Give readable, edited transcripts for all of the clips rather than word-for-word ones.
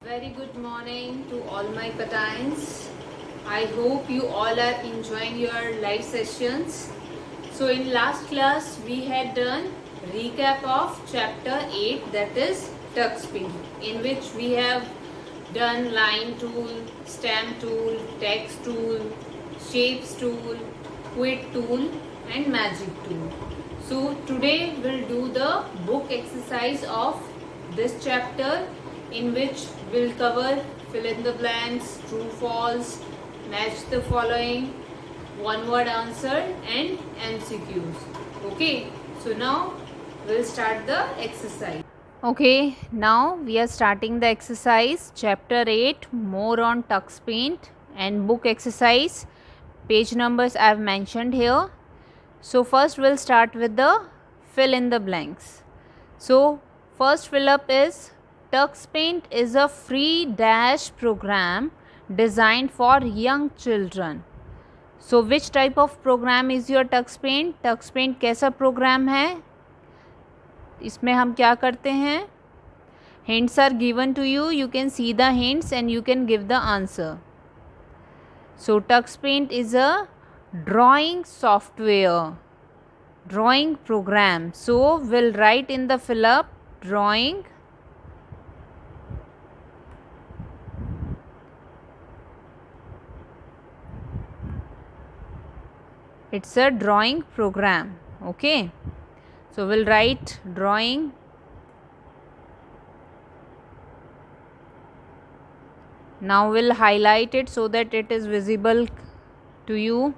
Very good morning to all my patines. I hope you all are enjoying your live sessions. So in last class we had done recap of chapter 8, that is TuxPin, in which we have done line tool, stamp tool, text tool, shapes tool, quit tool and magic tool. So today we'll do the book exercise of this chapter, in which we'll cover fill in the blanks, true false, match the following, one word answer and MCQs. Okay, so now we'll start the exercise. Okay, now we are starting the exercise chapter 8, more on tux paint, and book exercise. Page numbers I have mentioned here. So first we'll start with the fill in the blanks. So first fill up is Tux Paint is a free dash program designed for young children. So which type of program is your Tux Paint? Tux Paint कैसा program है? इसमें हम क्या करते हैं? Hints are given to you. You can see the hints and you can give the answer. So Tux Paint is a drawing software, drawing program. So we'll write in the fill up drawing it's a drawing program. Okay, so we'll write drawing now. We'll highlight it so that it is visible to you.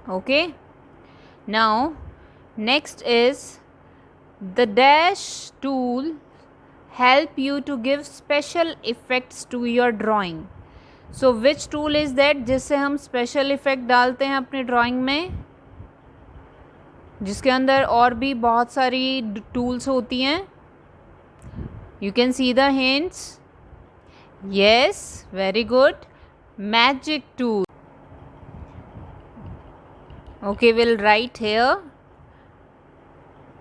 Okay, now next is the dash tool help you to give special effects to your drawing. So which tool is that जिससे हम special effect डालते हैं अपने drawing में, जिसके अंदर और भी बहुत सारी tools होती हैं. You can see the hints. Yes, very good. Magic tool. Okay, we'll write here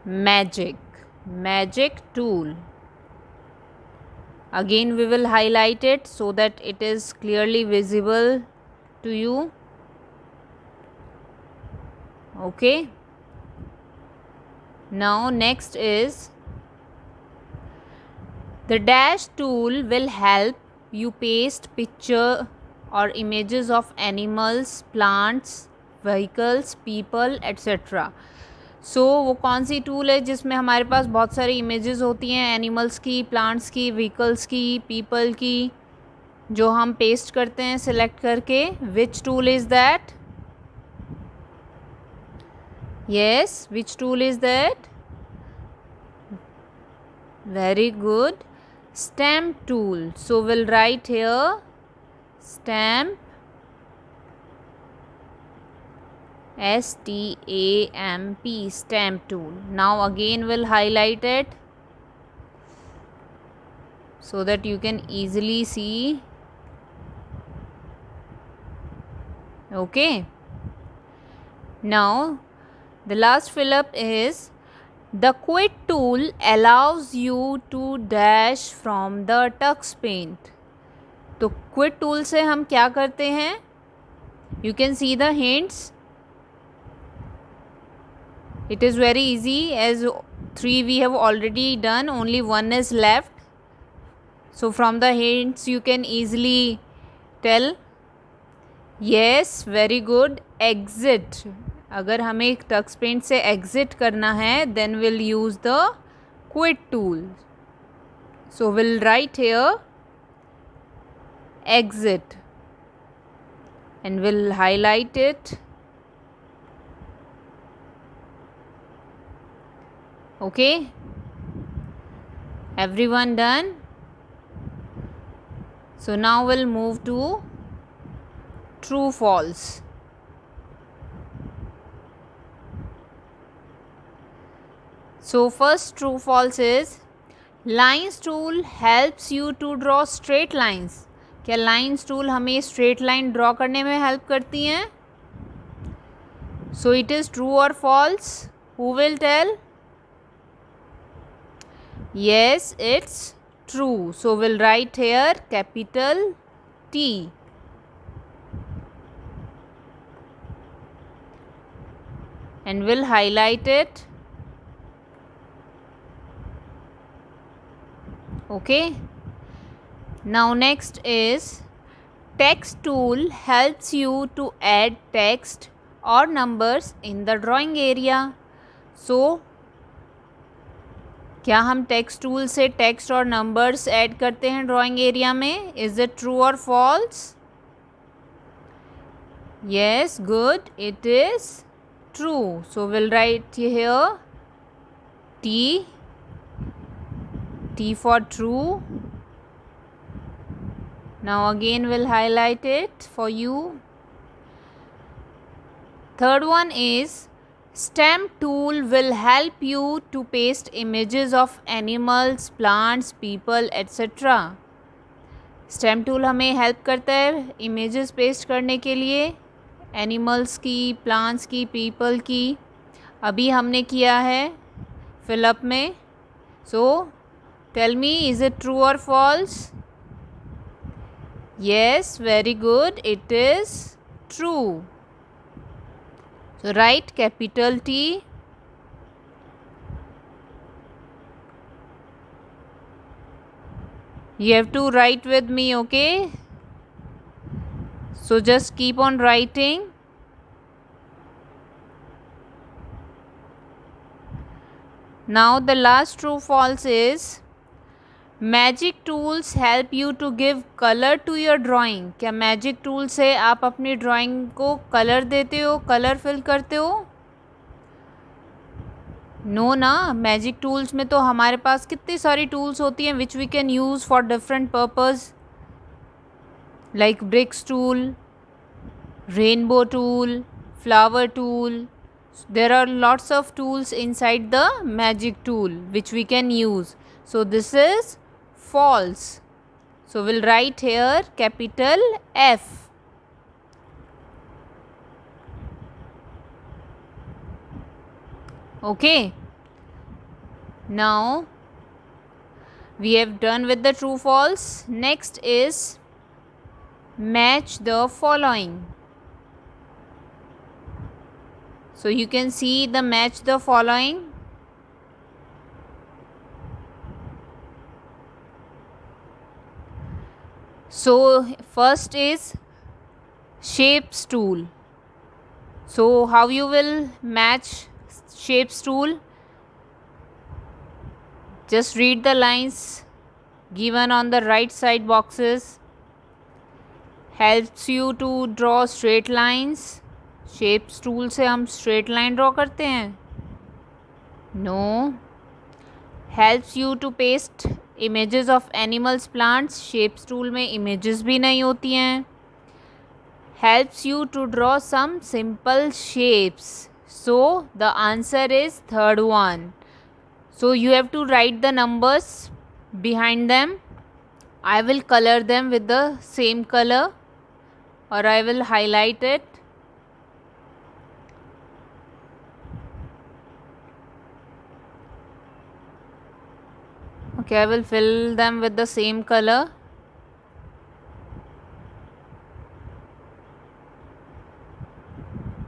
magic tool. Again we will highlight it so that it is clearly visible to you. Okay, now next is the dash tool will help you paste picture or images of animals, plants, vehicles, people, etc. सो वो कौन सी tool है जिसमें हमारे पास बहुत सारी images होती हैं animals की, प्लांट्स की, व्हीकल्स की, पीपल की, जो हम पेस्ट करते हैं सिलेक्ट करके. Which tool is that? Yes, which tool is that? Very good, stamp tool. So will write here stamp, STAMP, stamp tool. Now again we'll highlight it so that you can easily see. Okay, now the last fill up is the quit tool allows you to dash from the tux paint. तो quit tool से हम क्या करते हैं? You can see the hints. It is very easy, as 3 we have already done, only 1 is left. So from the hints you can easily tell. Yes, very good. Exit. अगर हमें Tux paint से exit करना है, then we'll use the quit tool. So we'll write here exit and we'll highlight it. Okay, everyone done? So now we'll move to true false. So first true false is lines tool helps you to draw straight lines. क्या lines tool हमें straight line draw करने में help करती हैं? So it is true or false? Who will tell? Yes, it's true. So we'll write here capital T. And we'll highlight it. Okay. Now next is text tool helps you to add text or numbers in the drawing area. So क्या हम text tool से text और numbers add करते हैं drawing area में? Is it true और false? Yes, good, it is true. So will write here T for true. Now again will highlight it for you. Third one is Stamp tool will help you to paste images of animals, plants, people, etc. Stamp tool हमें help करता है images paste करने के लिए animals की, plants की, people की. अभी हमने किया है fill up में. So tell me, is it true or false? Yes, very good, it is true. So write capital T. You have to write with me, okay? So just keep on writing. Now the last true false is magic tools help you to give colour to your drawing. क्या magic tool से आप अपनी drawing को colour देते हो, colour fill करते हो? No ना. मैजिक टूल्स में तो हमारे पास कितनी सारी टूल्स होती हैं which we can use for different purpose, like bricks tool, rainbow tool, flower tool. There are lots of tools inside the magic tool which we can use. So this is false. So we'll write here capital F. Okay. Now we have done with the true false. Next is match the following. So you can see the match the following. So first is shapes tool. So how you will match shapes tool? Just read the lines given on the right side boxes. Helps you to draw straight lines. Shapes tool से हम straight line draw करते हैं? No. Helps you to paste images of animals, plants. Shapes tool में images भी नहीं होती हैं. Helps you to draw some simple shapes. So the answer is third one. So you have to write the numbers behind them. I will color them with the same color or I will highlight it. Okay, I will fill them with the same color.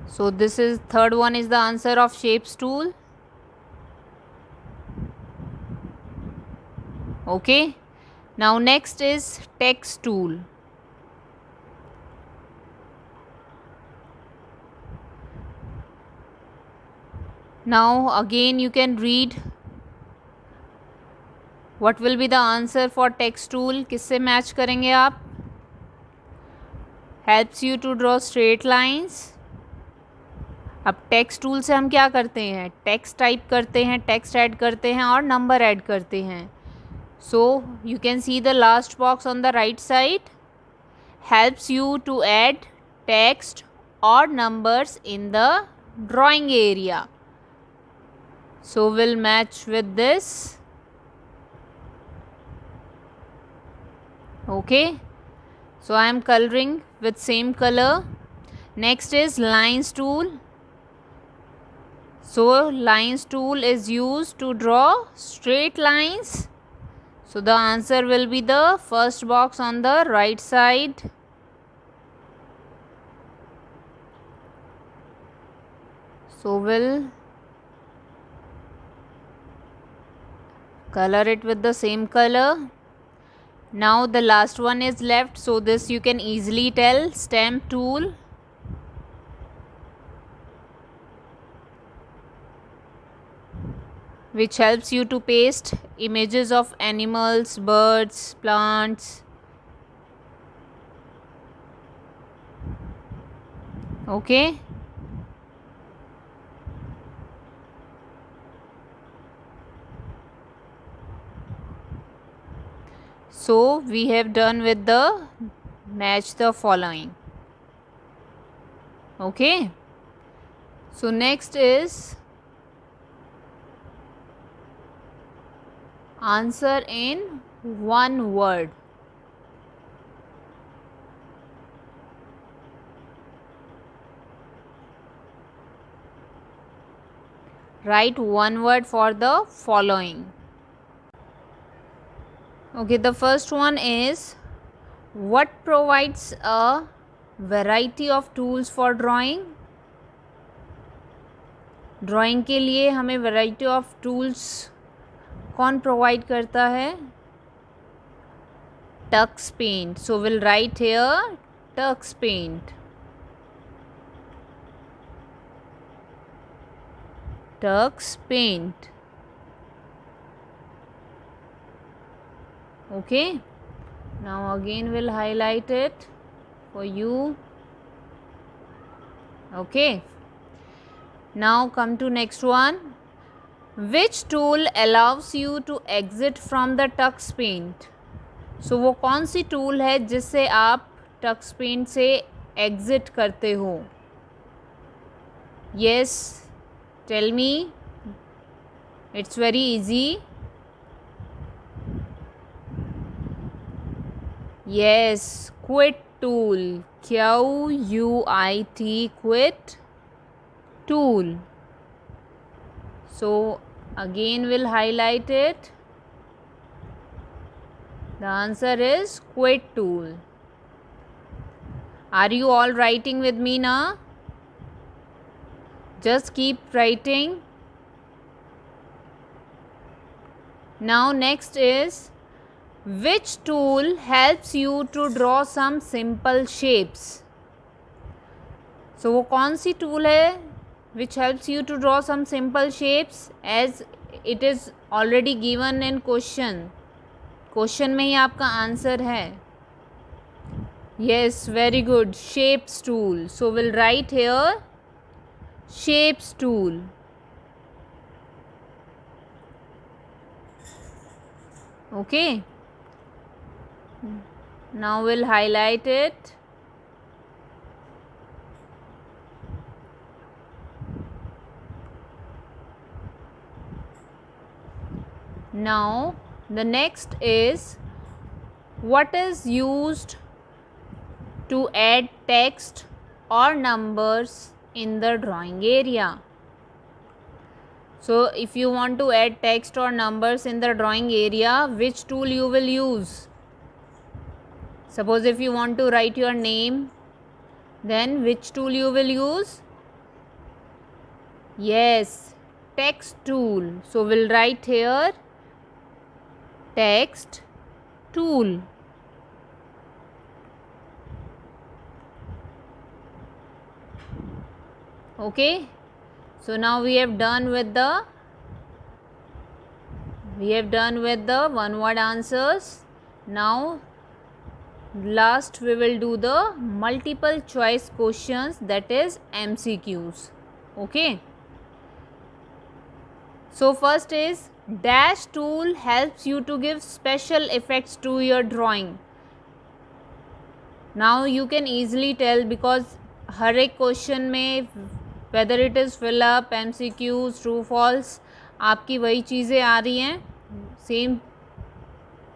So this is third one is the answer of shapes tool. Okay. Now next is text tool. Now again you can read what will be the answer for text tool. किससे match करेंगे आप? Helps you to draw straight lines. अब text tool से हम क्या करते हैं? Text type करते हैं, टेक्स्ट ऐड करते हैं और नंबर ऐड करते हैं. So you can see the last box on the right side. Helps you to add text or numbers in the drawing area. So we'll match with this. Okay. So I am coloring with same color. Next is lines tool. So lines tool is used to draw straight lines. So the answer will be the first box on the right side. So we'll color it with the same color. Now the last one is left, so this you can easily tell, stamp tool. Which helps you to paste images of animals, birds, plants. Okay. So we have done with the match the following. Okay. So next is answer in one word. Write one word for the following. Okay, the first one is, what provides a variety of tools for drawing? Drawing के लिए हमें variety of tools कौन provide करता है? Tux paint. So will write here Tux paint. Tux paint. Okay, now again we'll highlight it for you. Okay, now come to next one. Which tool allows you to exit from the tux paint? So वो कौन सी tool है जिससे आप Tux paint से exit करते हो? Yes, tell me. It's very easy. Yes, quit tool. QUIT, quit tool. So again we'll highlight it. The answer is quit tool. Are you all writing with me now? Just keep writing. Now next is, which tool helps you to draw some simple shapes? So वो कौन सी tool है which helps you to draw some simple shapes, as it is already given in question. Question में ही आपका answer है. Yes, very good. Shapes tool. So we'll write here shapes tool. Okay. Now we'll highlight it. Now the next is, what is used to add text or numbers in the drawing area? So if you want to add text or numbers in the drawing area, which tool you will use? Suppose if you want to write your name, then which tool you will use? Yes, text tool. So we'll write here text tool. Okay, so now we have done with the one word answers. Now last we will do the multiple choice questions, that is MCQs. Okay, so first is, dash tool helps you to give special effects to your drawing. Now you can easily tell, because हर एक question में whether it is fill up, MCQs, true false, आपकी वही चीज़ें आ रही हैं,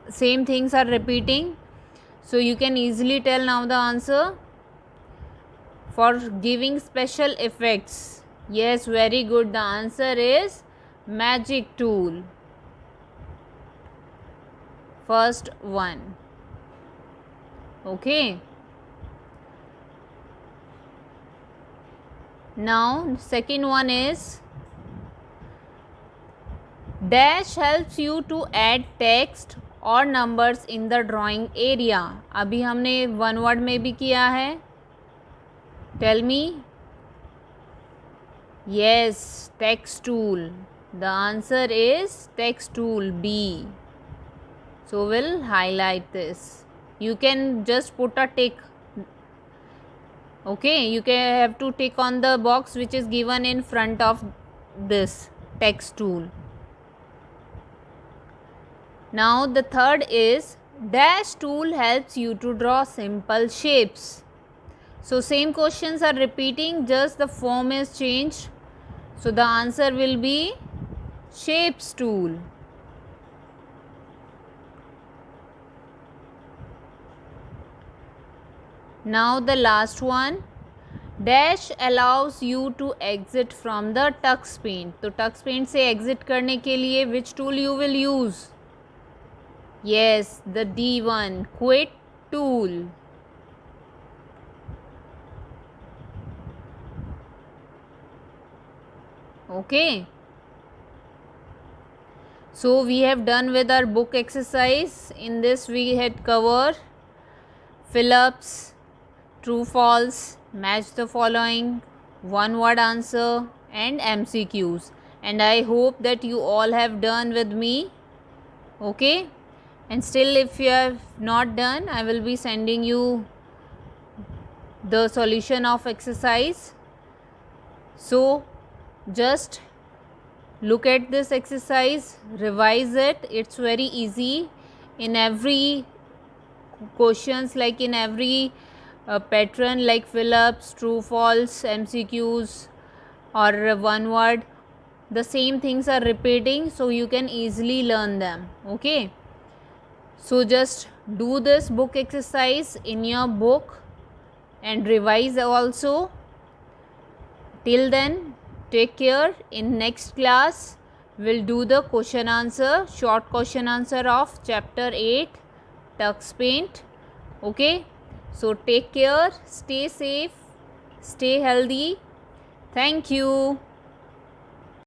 same things are repeating. So you can easily tell now the answer. For giving special effects, Yes, very good. The answer is magic tool. First one. Okay. Now, second one is dash helps you to add text और numbers in the drawing area. अभी हमने one word में भी किया है. Tell me. Yes, text tool. The answer is text tool B. So we'll highlight this. You can just put a tick. Okay, you can have to tick on the box which is given in front of this text tool. Now the third is dash tool helps you to draw simple shapes. So same questions are repeating, just the form is changed. So the answer will be shapes tool. Now the last one, dash allows you to exit from the tux paint. तो tux paint से exit करने के लिए which tool you will use? Yes, the D1, quit tool. Okay. So we have done with our book exercise. In this we had covered fill-ups, true false, match the following, one word answer and MCQs. And I hope that you all have done with me. Okay. And still if you have not done, I will be sending you the solution of exercise. So just look at this exercise, revise it. It's very easy. In every questions, like in every pattern, like fill-ups, true false, MCQs or one word, the same things are repeating, so you can easily learn them. Okay. So just do this book exercise in your book and revise also. Till then, take care. In next class, we'll do the question answer, short question answer of chapter 8, tux paint. Okay. So take care, stay safe, stay healthy. Thank you.